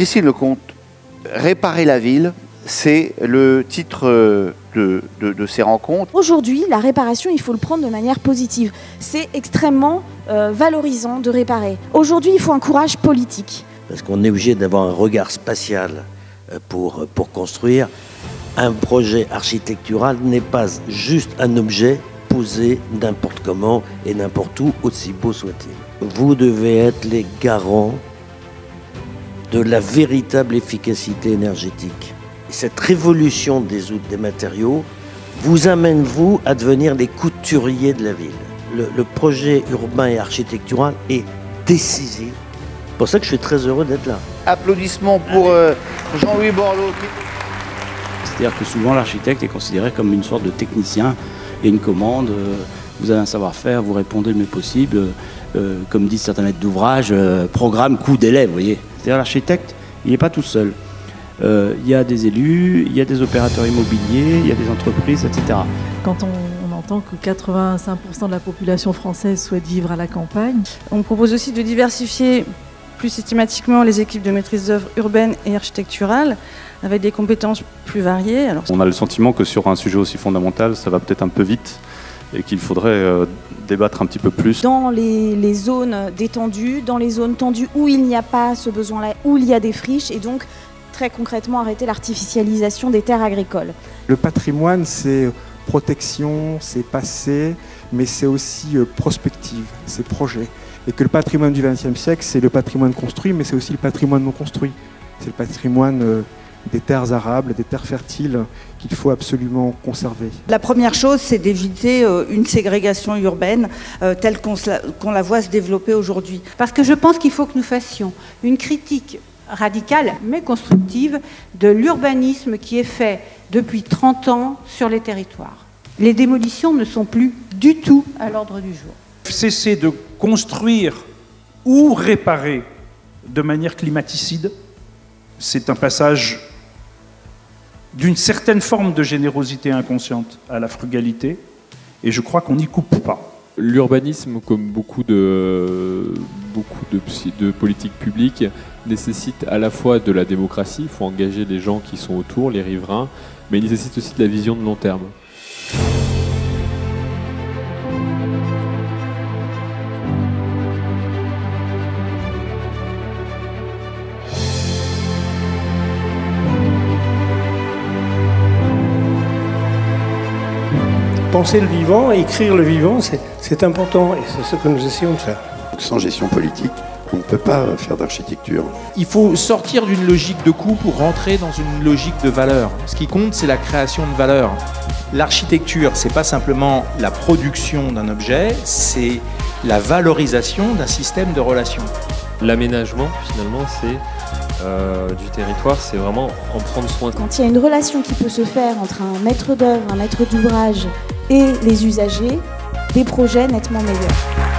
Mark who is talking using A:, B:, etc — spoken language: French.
A: Christine Lecomte, réparer la ville, c'est le titre de ces rencontres.
B: Aujourd'hui, la réparation, il faut le prendre de manière positive. C'est extrêmement valorisant de réparer. Aujourd'hui, il faut un courage politique.
C: Parce qu'on est obligé d'avoir un regard spatial pour construire. Un projet architectural n'est pas juste un objet posé n'importe comment et n'importe où, aussi beau soit-il. Vous devez être les garants de la véritable efficacité énergétique. Et cette révolution des matériaux vous amène, vous, à devenir les couturiers de la ville. Le projet urbain et architectural est décisif. C'est pour ça que je suis très heureux d'être là.
A: Applaudissements pour Jean-Louis Borloo.
D: C'est-à-dire que souvent l'architecte est considéré comme une sorte de technicien. Il y a une commande, vous avez un savoir-faire, vous répondez le mieux possible. Comme disent certains maîtres d'ouvrage, programme, coût, délai, vous voyez. C'est-à-dire l'architecte, il n'est pas tout seul. Il y a des élus, il y a des opérateurs immobiliers, il y a des entreprises, etc.
E: Quand on entend que 85% de la population française souhaite vivre à la campagne.
F: On propose aussi de diversifier plus systématiquement les équipes de maîtrise d'œuvre urbaine et architecturale avec des compétences plus variées. Alors,
G: on a le sentiment que sur un sujet aussi fondamental, ça va peut-être un peu vite et qu'il faudrait débattre un petit peu plus.
B: Dans les zones détendues, dans les zones tendues où il n'y a pas ce besoin-là, où il y a des friches, et donc très concrètement arrêter l'artificialisation des terres agricoles.
H: Le patrimoine, c'est protection, c'est passé, mais c'est aussi prospective, c'est projet. Et que le patrimoine du XXe siècle, c'est le patrimoine construit, mais c'est aussi le patrimoine non construit. C'est le patrimoine des terres arables, des terres fertiles qu'il faut absolument conserver.
I: La première chose, c'est d'éviter une ségrégation urbaine telle qu'on la voit se développer aujourd'hui.
J: Parce que je pense qu'il faut que nous fassions une critique radicale mais constructive de l'urbanisme qui est fait depuis 30 ans sur les territoires. Les démolitions ne sont plus du tout à l'ordre du jour.
K: Cesser de construire ou réparer de manière climaticide, c'est un passage d'une certaine forme de générosité inconsciente à la frugalité, et je crois qu'on n'y coupe pas.
L: L'urbanisme, comme beaucoup de politiques publiques, nécessite à la fois de la démocratie, il faut engager les gens qui sont autour, les riverains, mais il nécessite aussi de la vision de long terme.
M: Penser le vivant et écrire le vivant, c'est important et c'est ce que nous essayons de faire.
N: Sans gestion politique, on ne peut pas faire d'architecture.
O: Il faut sortir d'une logique de coût pour rentrer dans une logique de valeur. Ce qui compte, c'est la création de valeur. L'architecture, c'est pas simplement la production d'un objet, c'est la valorisation d'un système de relations.
L: L'aménagement, finalement, c'est du territoire, c'est vraiment en prendre soin.
B: Quand il y a une relation qui peut se faire entre un maître d'œuvre, un maître d'ouvrage et les usagers, des projets nettement meilleurs.